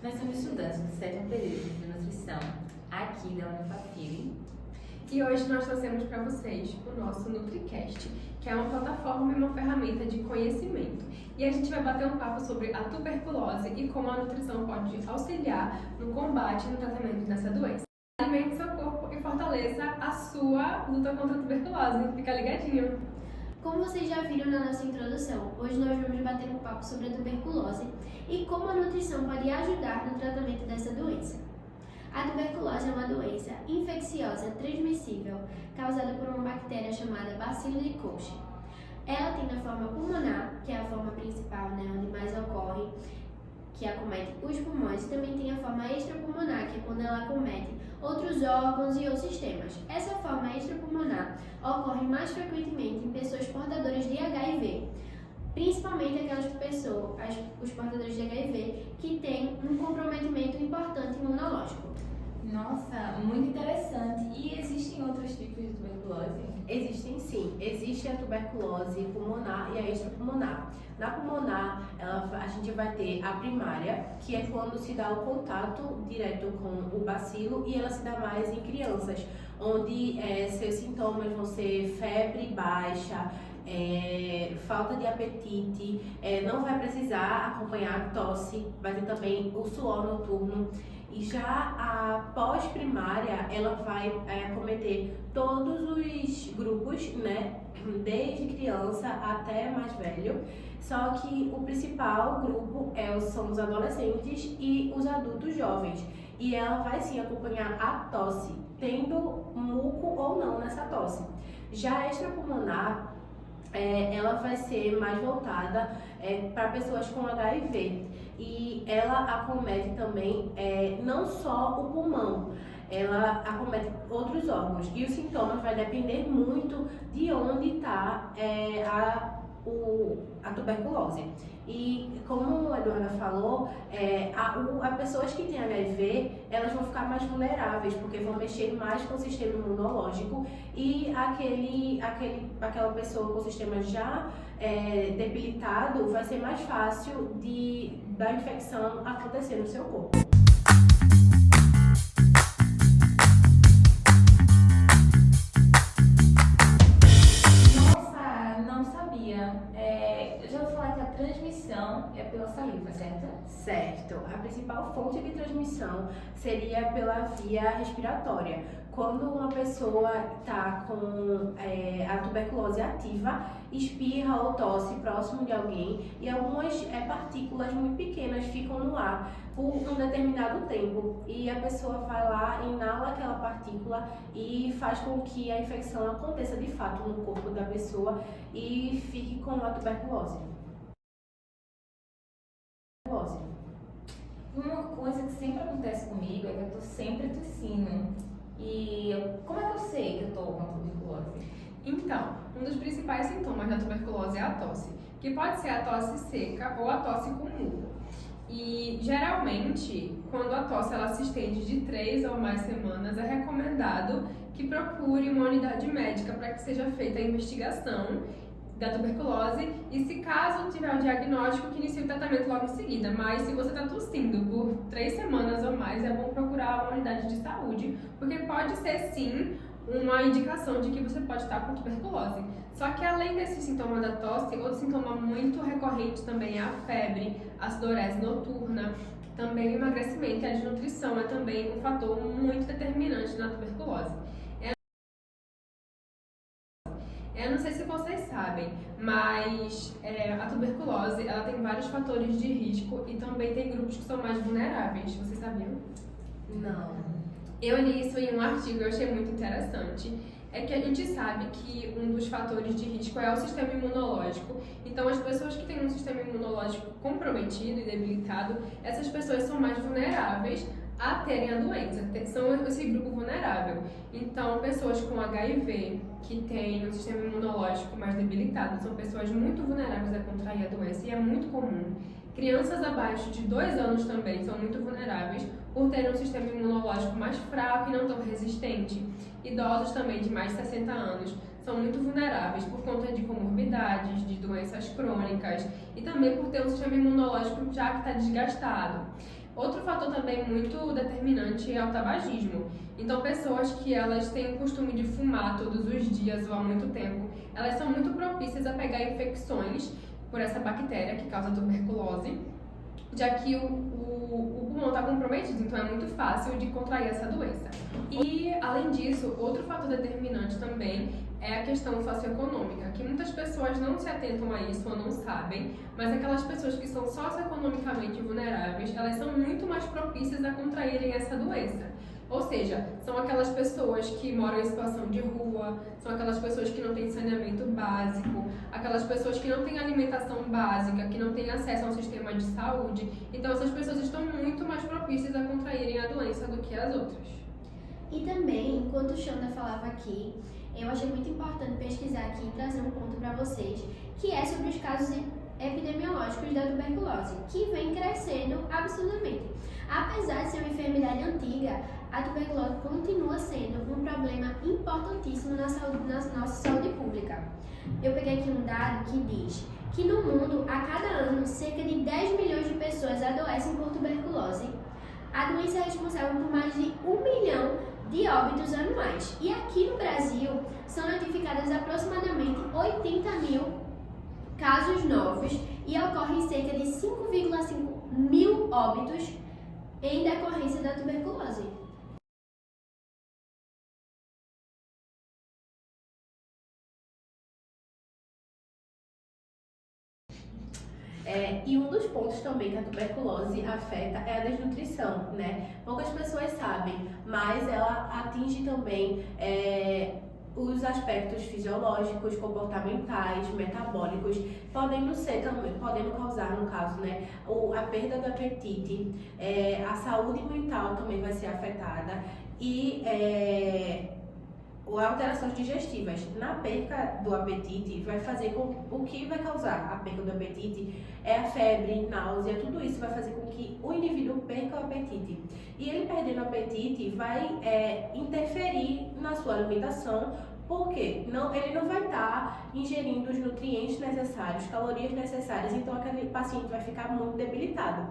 Nós somos estudantes do 7º período de nutrição aqui da Unifapire. E hoje nós trouxemos para vocês o nosso NutriCast, que é uma plataforma e uma ferramenta de conhecimento. E a gente vai bater um papo sobre a tuberculose e como a nutrição pode auxiliar no combate e no tratamento dessa doença. Alimente seu corpo e fortaleça a sua luta contra a tuberculose. Fica ligadinho! Como vocês já viram na nossa introdução, hoje nós vamos bater um papo sobre a tuberculose e como a nutrição pode ajudar no tratamento dessa doença. A tuberculose é uma doença infecciosa transmissível causada por uma bactéria chamada Bacilo de Koch. Ela tem na forma pulmonar, que é a forma principal, onde mais ocorre, que acomete os pulmões, e também tem a forma extrapulmonar, que é quando ela acomete outros órgãos e ou sistemas. Essa forma extrapulmonar ocorre mais frequentemente em pessoas portadoras de HIV, principalmente aquelas pessoas, os portadores de HIV, que têm um comprometimento importante imunológico. Nossa, muito interessante. E existem outros tipos de tuberculose? Existem sim. Existe a tuberculose pulmonar e a extrapulmonar. Na pulmonar, a gente vai ter a primária, que é quando se dá o contato direto com o bacilo, e ela se dá mais em crianças, onde seus sintomas vão ser febre baixa, falta de apetite, não vai precisar acompanhar tosse, vai ter também o suor noturno. E já a pós-primária, ela vai acometer todos os grupos, desde criança até mais velho, só que o principal grupo são os adolescentes e os adultos jovens. E ela vai sim acompanhar a tosse, tendo muco ou não nessa tosse. Já a extrapulmonar, ela vai ser mais voltada para pessoas com HIV, e ela acomete também não só o pulmão, ela acomete outros órgãos, e os sintomas vai depender muito de onde está a tuberculose. E como a Eduarda falou, as pessoas que têm HIV, elas vão ficar mais vulneráveis, porque vão mexer mais com o sistema imunológico, e aquela pessoa com o sistema já debilitado, vai ser mais fácil da infecção acontecer no seu corpo. Eu já vou falar que a transmissão é pela saliva, certo? Certo. A principal fonte de transmissão seria pela via respiratória. Quando uma pessoa está com a tuberculose ativa, espirra ou tosse próximo de alguém, e algumas partículas muito pequenas ficam no ar por um determinado tempo, e a pessoa vai lá, inala aquela partícula e faz com que a infecção aconteça de fato no corpo da pessoa e fique com a tuberculose. Uma coisa que sempre acontece comigo é que eu tô sempre tossindo. E como é que eu sei que eu tô com a tuberculose? Então, um dos principais sintomas da tuberculose é a tosse, que pode ser a tosse seca ou a tosse com muco. E geralmente, quando a tosse ela se estende de 3 ou mais semanas, é recomendado que procure uma unidade médica para que seja feita a investigação da tuberculose, e se caso tiver um diagnóstico, que inicie o tratamento logo em seguida. Mas se você está tossindo por 3 semanas ou mais, é bom procurar uma unidade de saúde, porque pode ser sim uma indicação de que você pode estar com tuberculose. Só que além desse sintoma da tosse, outro sintoma muito recorrente também é a febre, a sudorese noturna, também o emagrecimento e a desnutrição é também um fator muito determinante na tuberculose. Eu não sei se vocês sabem, mas a tuberculose ela tem vários fatores de risco e também tem grupos que são mais vulneráveis. Vocês sabiam? Não. Eu li isso em um artigo e eu achei muito interessante. É que a gente sabe que um dos fatores de risco é o sistema imunológico. Então, as pessoas que têm um sistema imunológico comprometido e debilitado, essas pessoas são mais vulneráveis a terem a doença, são esse grupo vulnerável. Então, pessoas com HIV que têm um sistema imunológico mais debilitado são pessoas muito vulneráveis a contrair a doença, e é muito comum. Crianças abaixo de 2 anos também são muito vulneráveis por terem um sistema imunológico mais fraco e não tão resistente. Idosos também de mais de 60 anos são muito vulneráveis por conta de comorbidades, de doenças crônicas e também por ter um sistema imunológico já que está desgastado. Outro fator também muito determinante é o tabagismo. Então, pessoas que elas têm o costume de fumar todos os dias ou há muito tempo, elas são muito propícias a pegar infecções por essa bactéria que causa tuberculose, já que o pulmão está comprometido, então é muito fácil de contrair essa doença. E, além disso, outro fator determinante também é a questão socioeconômica, que muitas pessoas não se atentam a isso ou não sabem, mas aquelas pessoas que são socioeconomicamente vulneráveis, elas são muito mais propícias a contraírem essa doença. Ou seja, são aquelas pessoas que moram em situação de rua, são aquelas pessoas que não têm saneamento básico, aquelas pessoas que não têm alimentação básica, que não têm acesso a um sistema de saúde. Então, essas pessoas estão muito mais propícias a contraírem a doença do que as outras. E também, enquanto o Xanda falava aqui, eu achei muito importante pesquisar aqui e trazer um ponto para vocês, que é sobre os casos epidemiológicos da tuberculose, que vem crescendo absurdamente. Apesar de ser uma enfermidade antiga, a tuberculose continua sendo um problema importantíssimo na nossa saúde pública. Eu peguei aqui um dado que diz que no mundo, a cada ano, cerca de 10 milhões de pessoas adoecem por tuberculose. A doença é responsável por mais de 1 milhão de óbitos anuais. E aqui no Brasil, são notificadas aproximadamente 80 mil casos novos e ocorrem cerca de 5,5 mil óbitos em decorrência da tuberculose. E um dos pontos também que a tuberculose afeta é a desnutrição, né? Poucas pessoas sabem, mas ela atinge também os aspectos fisiológicos, comportamentais, metabólicos, podendo causar, no caso, né, a perda do apetite, a saúde mental também vai ser afetada e alterações digestivas. Na perca do apetite, vai fazer o que vai causar a perca do apetite é a febre, náusea, tudo isso vai fazer com que o indivíduo perca o apetite. E ele perdendo o apetite vai interferir na sua alimentação, porque ele não vai estar ingerindo os nutrientes necessários, calorias necessárias, então aquele paciente vai ficar muito debilitado.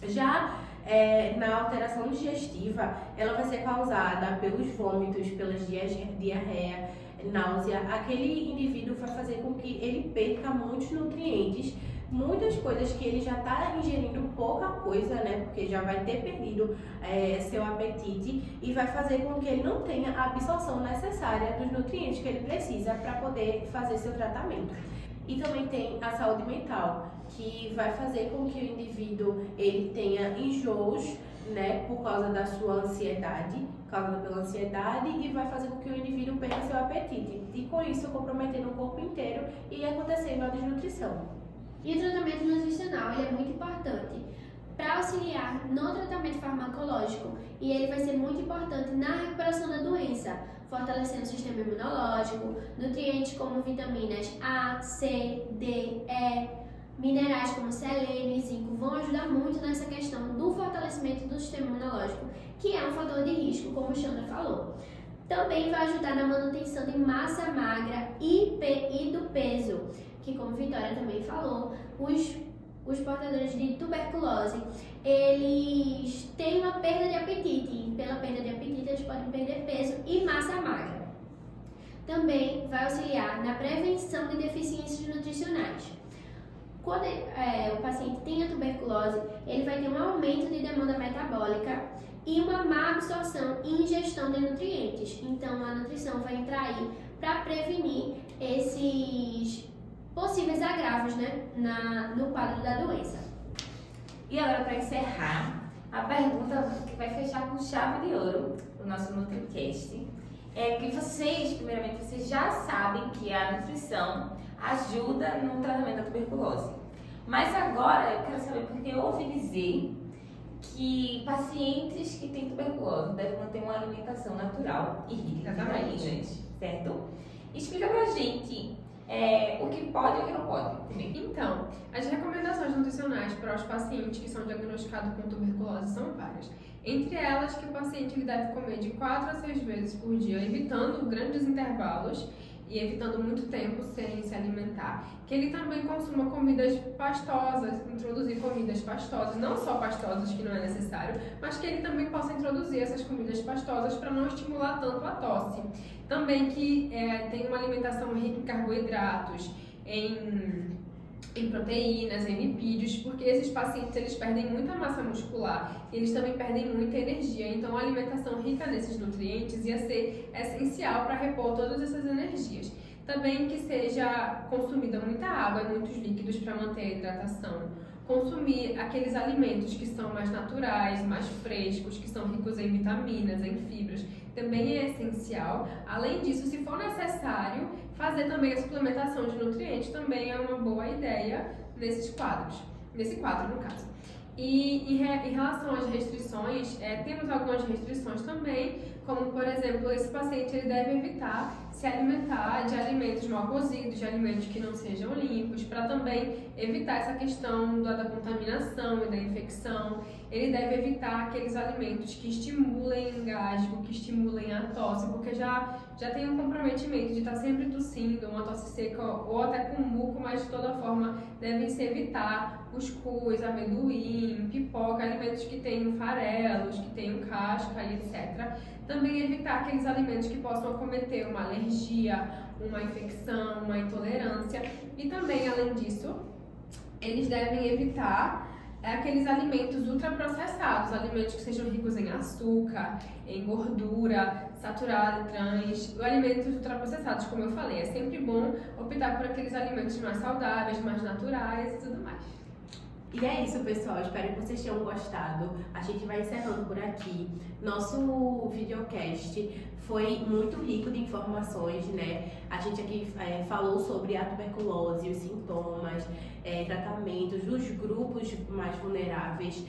Já na alteração digestiva, ela vai ser causada pelos vômitos, pelas diarreia, náusea. Aquele indivíduo vai fazer com que ele perca muitos nutrientes, muitas coisas que ele já está ingerindo pouca coisa, né? Porque já vai ter perdido seu apetite e vai fazer com que ele não tenha a absorção necessária dos nutrientes que ele precisa para poder fazer seu tratamento. E também tem a saúde mental, que vai fazer com que o indivíduo ele tenha enjoos, né, por causa da sua ansiedade, causada pela ansiedade, e vai fazer com que o indivíduo perca seu apetite. E com isso comprometendo o corpo inteiro e acontecendo a desnutrição. E o tratamento nutricional ele é muito importante para auxiliar no tratamento farmacológico e ele vai ser muito importante na recuperação da doença, fortalecendo o sistema imunológico, nutrientes como vitaminas A, C, D, E, minerais como selênio e zinco vão ajudar muito nessa questão do fortalecimento do sistema imunológico, que é um fator de risco, como o Xanda falou. Também vai ajudar na manutenção de massa magra e do peso, que como Vitória também falou, os portadores de tuberculose, eles têm uma perda de apetite, e pela perda de apetite eles podem perder peso e massa magra. Também vai auxiliar na prevenção de deficiências nutricionais. Quando o paciente tem a tuberculose, ele vai ter um aumento de demanda metabólica e uma má absorção e ingestão de nutrientes. Então, a nutrição vai entrar aí para prevenir esses possíveis agravos, né, no quadro da doença. E agora, para encerrar, a pergunta que vai fechar com chave de ouro o nosso NutriCast é que primeiramente, vocês já sabem que a nutrição ajuda no tratamento da tuberculose. Mas agora eu quero saber, porque eu ouvi dizer que pacientes que têm tuberculose devem manter uma alimentação natural e rica em vitaminas, certo? Explica pra gente o que pode e o que não pode. Então, as recomendações nutricionais para os pacientes que são diagnosticados com tuberculose são várias. Entre elas, que o paciente deve comer de 4 a 6 vezes por dia, evitando grandes intervalos, e evitando muito tempo sem se alimentar. Que ele também consuma comidas pastosas, introduzir comidas pastosas, não só pastosas que não é necessário, mas que ele também possa introduzir essas comidas pastosas para não estimular tanto a tosse. Também que tenha uma alimentação rica em carboidratos, em proteínas, em lipídios, porque esses pacientes eles perdem muita massa muscular e eles também perdem muita energia. Então, a alimentação rica nesses nutrientes ia ser essencial para repor todas essas energias. Também que seja consumida muita água e muitos líquidos para manter a hidratação. Consumir aqueles alimentos que são mais naturais, mais frescos, que são ricos em vitaminas, em fibras, também é essencial. Além disso, se for necessário, fazer também a suplementação de nutrientes também é uma boa ideia nesse quadro, no caso. E em relação às restrições, temos algumas restrições também, como por exemplo, esse paciente ele deve evitar se alimentar de alimentos mal cozidos, de alimentos que não sejam limpos, para também evitar essa questão da contaminação e da infecção. Ele deve evitar aqueles alimentos que estimulem engasgo, que estimulem a tosse, porque já tem um comprometimento de estar sempre tossindo, uma tosse seca ou até com muco, mas de toda forma devem-se evitar cuscuz, amendoim, pipoca, alimentos que tenham farelos, que tenham casca e etc. Também evitar aqueles alimentos que possam acometer uma alergia, uma infecção, uma intolerância. E também, além disso, eles devem evitar aqueles alimentos ultraprocessados, alimentos que sejam ricos em açúcar, em gordura, saturada, trans, alimentos ultraprocessados, como eu falei. É sempre bom optar por aqueles alimentos mais saudáveis, mais naturais e tudo mais. E é isso, pessoal. Espero que vocês tenham gostado. A gente vai encerrando por aqui. Nosso videocast foi muito rico de informações, né? A gente aqui falou sobre a tuberculose, os sintomas, tratamentos dos grupos mais vulneráveis.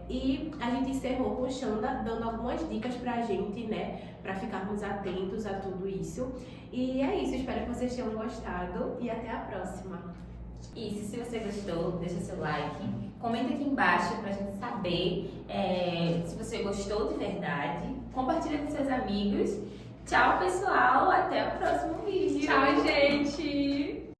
E a gente encerrou com Xanda dando algumas dicas pra gente, né? Pra ficarmos atentos a tudo isso. E é isso. Espero que vocês tenham gostado e até a próxima. Isso, se você gostou, deixa seu like, comenta aqui embaixo pra gente saber se você gostou de verdade, compartilha com seus amigos. Tchau, pessoal, até o próximo vídeo. Tchau, gente!